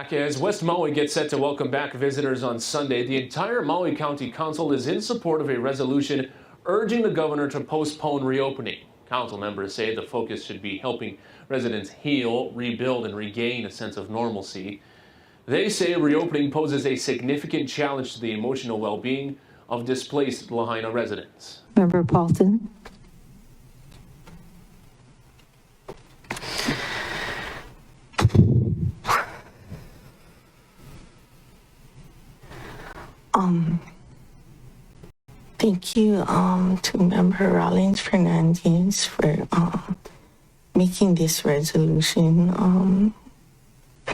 As West Maui gets set to welcome back visitors on Sunday, the entire Maui County Council is in support of a resolution urging the governor to postpone reopening. Council members say the focus should be helping residents heal, rebuild, and regain a sense of normalcy. They say reopening poses a significant challenge to the emotional well-being of displaced Lahaina residents. Member Paulton. Thank you to Member Rollins Fernandez for making this resolution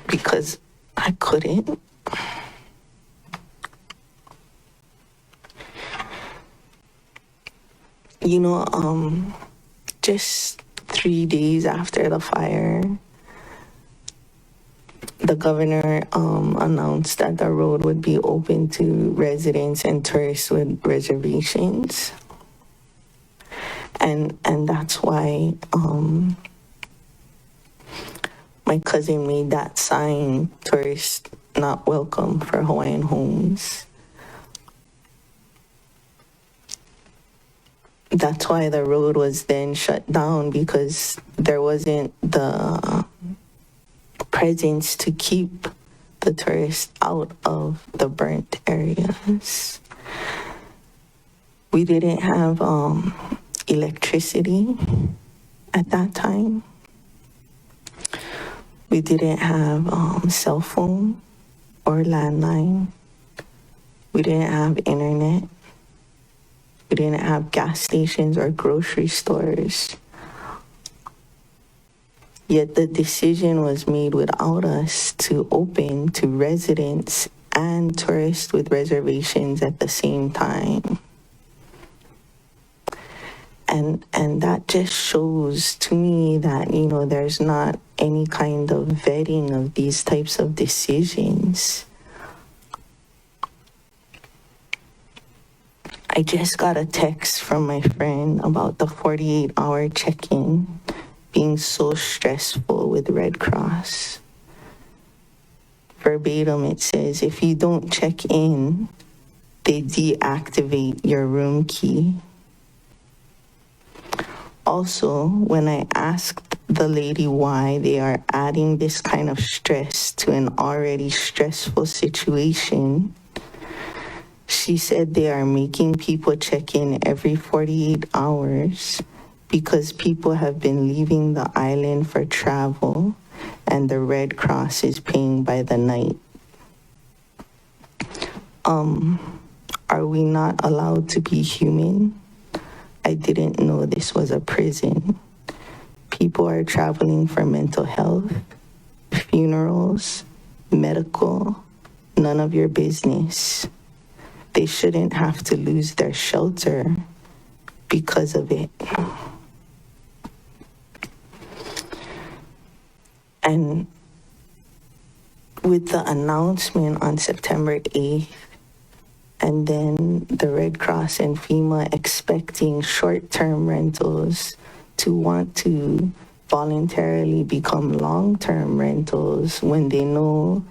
because I couldn't. You know, just 3 days after the fire, the governor announced that the road would be open to residents and tourists with reservations. And that's why my cousin made that sign, tourists not welcome for Hawaiian homes. That's why the road was then shut down, because there wasn't the presence to keep the tourists out of the burnt areas. We didn't have electricity at that time. We didn't have cell phone or landline. We didn't have internet. We didn't have gas stations or grocery stores. Yet the decision was made without us to open to residents and tourists with reservations at the same time. And that just shows to me that, you know, there's not any kind of vetting of these types of decisions. I just got a text from my friend about the 48-hour check-in being so stressful with Red Cross. Verbatim, it says, if you don't check in, they deactivate your room key. Also, when I asked the lady why they are adding this kind of stress to an already stressful situation, she said they are making people check in every 48 hours because people have been leaving the island for travel and the Red Cross is paying by the night. Are we not allowed to be human? I didn't know this was a prison. People are traveling for mental health, funerals, medical, none of your business. They shouldn't have to lose their shelter because of it. And with the announcement on September 8th, and then the Red Cross and FEMA expecting short-term rentals to want to voluntarily become long-term rentals when they know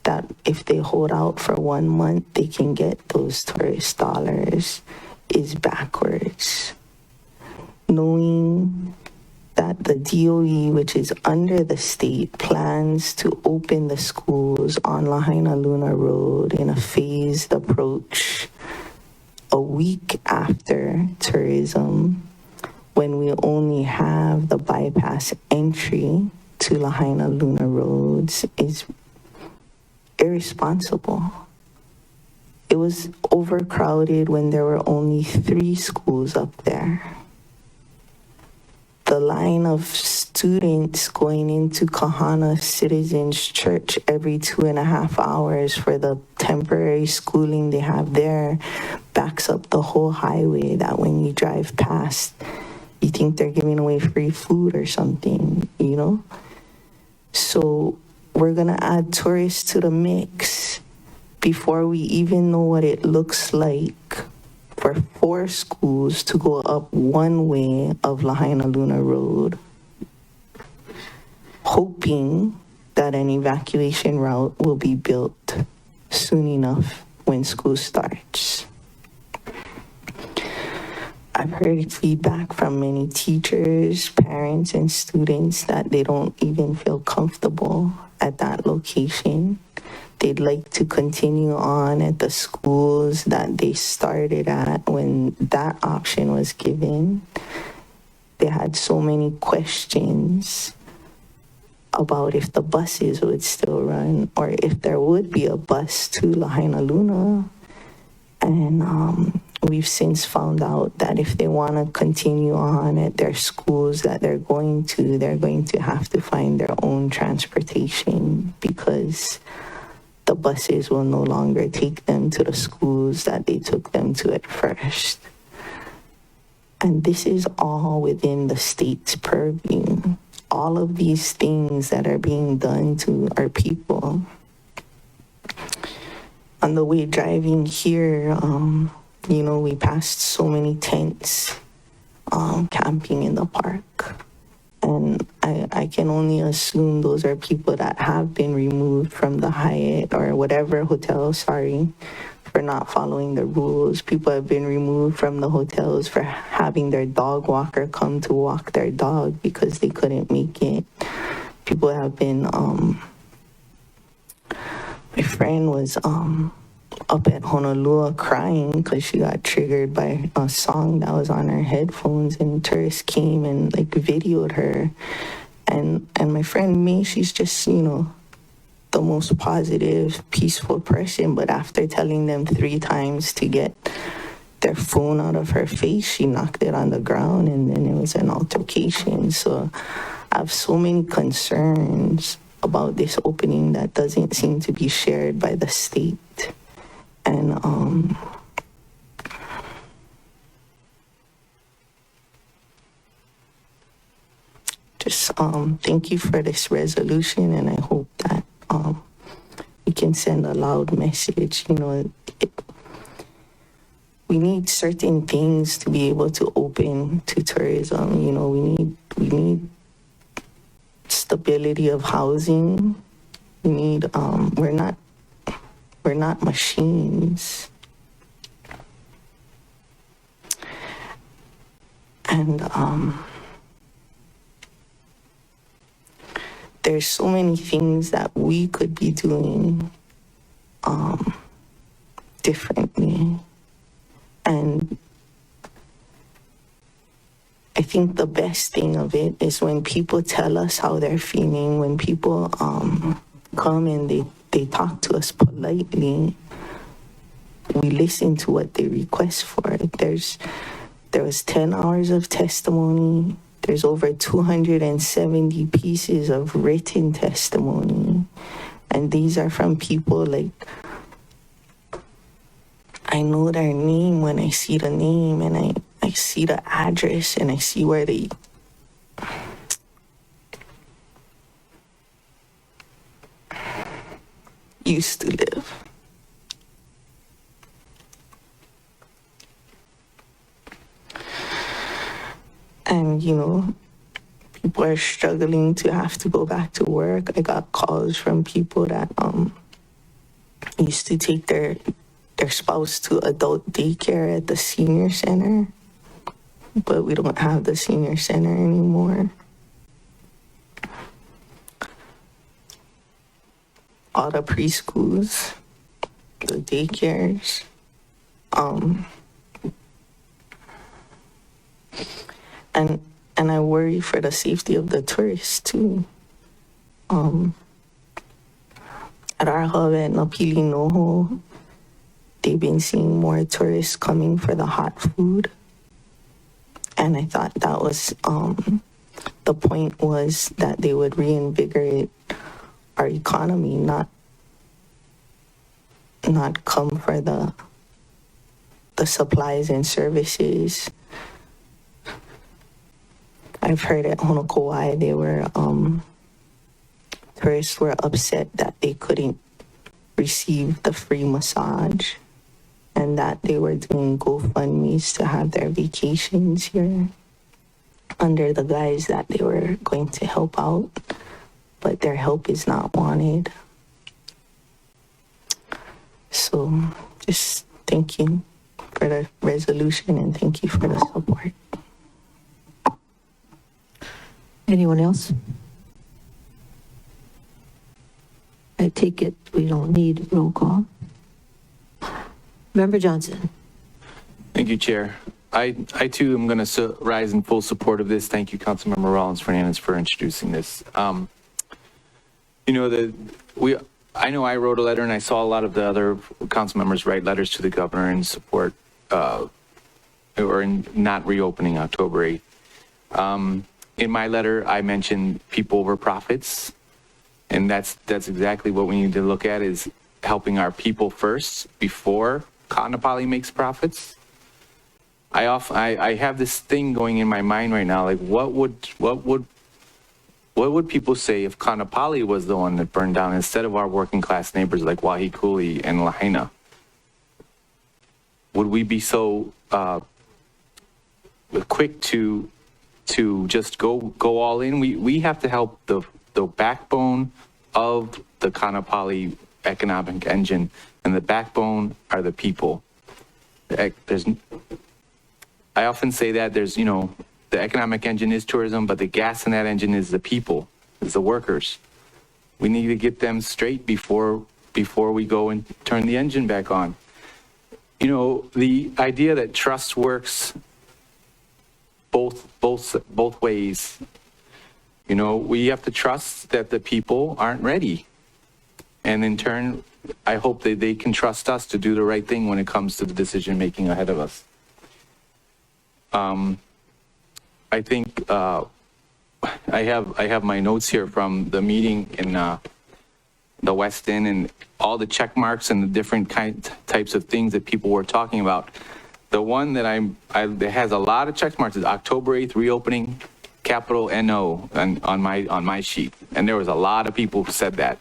that if they hold out for 1 month, they can get those tourist dollars, is backwards. Knowing that the DOE, which is under the state, plans to open the schools on Lahaina Luna Road in a phased approach a week after tourism, when we only have the bypass entry to Lahaina Luna Roads, is irresponsible. It was overcrowded when there were only 3 schools up there. The line of students going into Kahana Citizens Church every 2.5 hours for the temporary schooling they have there backs up the whole highway, that when you drive past, you think they're giving away free food or something, you know? So we're gonna add tourists to the mix before we even know what it looks like for 4 schools to go up one way of Lahaina Luna Road, hoping that an evacuation route will be built soon enough when school starts. I've heard feedback from many teachers, parents, and students that they don't even feel comfortable at that location. They'd like to continue on at the schools that they started at when that option was given. They had so many questions about if the buses would still run or if there would be a bus to Lahaina Luna. And we've since found out that if they want to continue on at their schools that they're going to have to find their own transportation because the buses will no longer take them to the schools that they took them to at first. And this is all within the state's purview. All of these things that are being done to our people. On the way driving here, we passed so many tents camping in the park. And I can only assume those are people that have been removed from the Hyatt or whatever hotel, for not following the rules. People have been removed from the hotels for having their dog walker come to walk their dog because they couldn't make it. People have been, my friend was up at Honolulu crying because she got triggered by a song that was on her headphones, and tourists came and videoed her. And my friend May, she's just, the most positive, peaceful person, but after telling them 3 times to get their phone out of her face, she knocked it on the ground, and then it was an altercation. So I have so many concerns about this opening that doesn't seem to be shared by the state. And thank you for this resolution, and I hope that we can send a loud message. We need certain things to be able to open to tourism. We need stability of housing. We need we're not machines. And there's so many things that we could be doing differently. And I think the best thing of it is when people tell us how they're feeling, when people come and they talk to us politely, we listen to what they request for. There was 10 hours of testimony. There's over 270 pieces of written testimony. And these are from people I know their name when I see the name, and I see the address, and I see where they used to live. And, people are struggling to have to go back to work. I got calls from people that used to take their spouse to adult daycare at the senior center, but we don't have the senior center anymore. All the preschools, the daycares, and I worry for the safety of the tourists too. At our hub at Napili Noho, they've been seeing more tourists coming for the hot food. And I thought that was, the point was that they would reinvigorate our economy, not come for the supplies and services. I've heard at Honokowai tourists were upset that they couldn't receive the free massage, and that they were doing GoFundMes to have their vacations here under the guise that they were going to help out. but their help is not wanted. So just thank you for the resolution and thank you for the support. Anyone else? I take it we don't need roll call. Member Johnson. Thank you, Chair. I too am going to rise in full support of this. Thank you, Councilmember Rollins-Fernandez, for introducing this. You know, I know I wrote a letter, and I saw a lot of the other council members write letters to the governor in support or in not reopening October 8th. In my letter, I mentioned people over profits, and that's exactly what we need to look at, is helping our people first before Kaanapali makes profits. I have this thing going in my mind right now, like what would people say if Kaanapali was the one that burned down instead of our working class neighbors like Wahikuli and Lahaina? Would we be so quick to just go all in? We have to help the backbone of the Kaanapali economic engine, and the backbone are the people. I often say that there's, you know, the economic engine is tourism, but the gas in that engine is the people, is the workers. We need to get them straight before we go and turn the engine back on. You know, the idea that trust works both ways. You know, we have to trust that the people aren't ready. And in turn, I hope that they can trust us to do the right thing when it comes to the decision making ahead of us. I think I have my notes here from the meeting in the West End, and all the check marks and the different types of things that people were talking about. The one that that has a lot of check marks is October 8th reopening, capital NO on my sheet, and there was a lot of people who said that.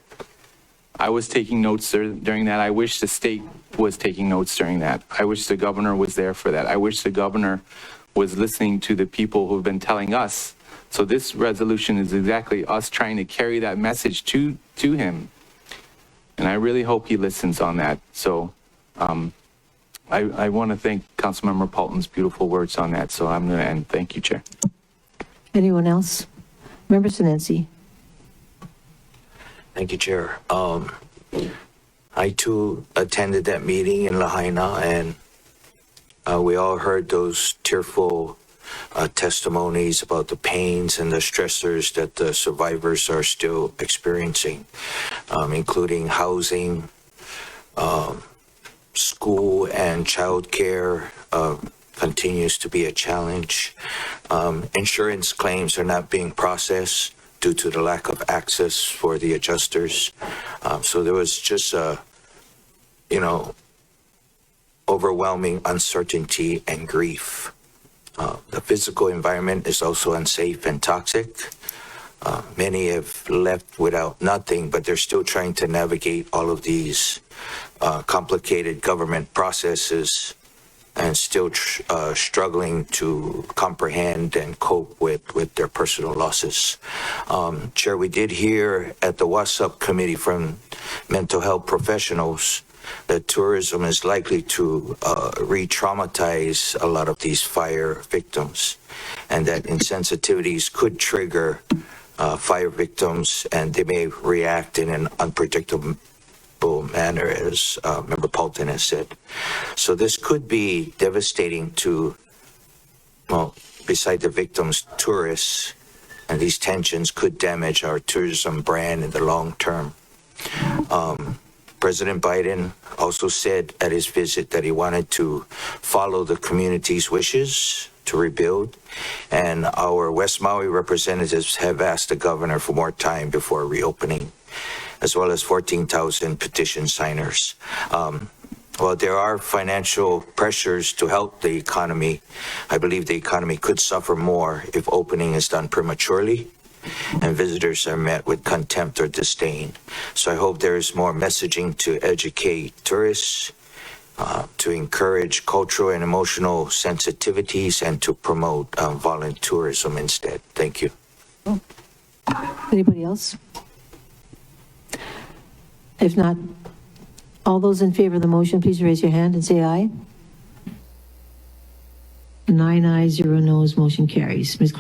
I was taking notes during that. I wish the state was taking notes during that. I wish the governor was there for that. I wish the governor was listening to the people who've been telling us. So this resolution is exactly us trying to carry that message to him. And I really hope he listens on that. So I want to thank Councilmember Paulton's beautiful words on that. So I'm going to end. Thank you, Chair. Anyone else? Member Sinensi. Thank you, Chair. I too attended that meeting in Lahaina, and we all heard those tearful testimonies about the pains and the stressors that the survivors are still experiencing, including housing, school and childcare continues to be a challenge. Insurance claims are not being processed due to the lack of access for the adjusters. So there was just overwhelming uncertainty and grief. The physical environment is also unsafe and toxic. Many have left without nothing, but they're still trying to navigate all of these complicated government processes and still struggling to comprehend and cope with their personal losses. Chair, we did hear at the WhatsApp committee from mental health professionals that tourism is likely to re-traumatize a lot of these fire victims, and that insensitivities could trigger fire victims, and they may react in an unpredictable manner, as Member Paulton has said. So this could be devastating to, well, beside the victims, tourists, and these tensions could damage our tourism brand in the long term. President Biden also said at his visit that he wanted to follow the community's wishes to rebuild, and our West Maui representatives have asked the governor for more time before reopening, as well as 14,000 petition signers. While there are financial pressures to help the economy, I believe the economy could suffer more if opening is done prematurely and visitors are met with contempt or disdain. So I hope there is more messaging to educate tourists, to encourage cultural and emotional sensitivities, and to promote volunteerism instead. Thank you. Anybody else? If not, all those in favor of the motion, please raise your hand and say aye. 9 ayes, 0 noes, motion carries. Ms.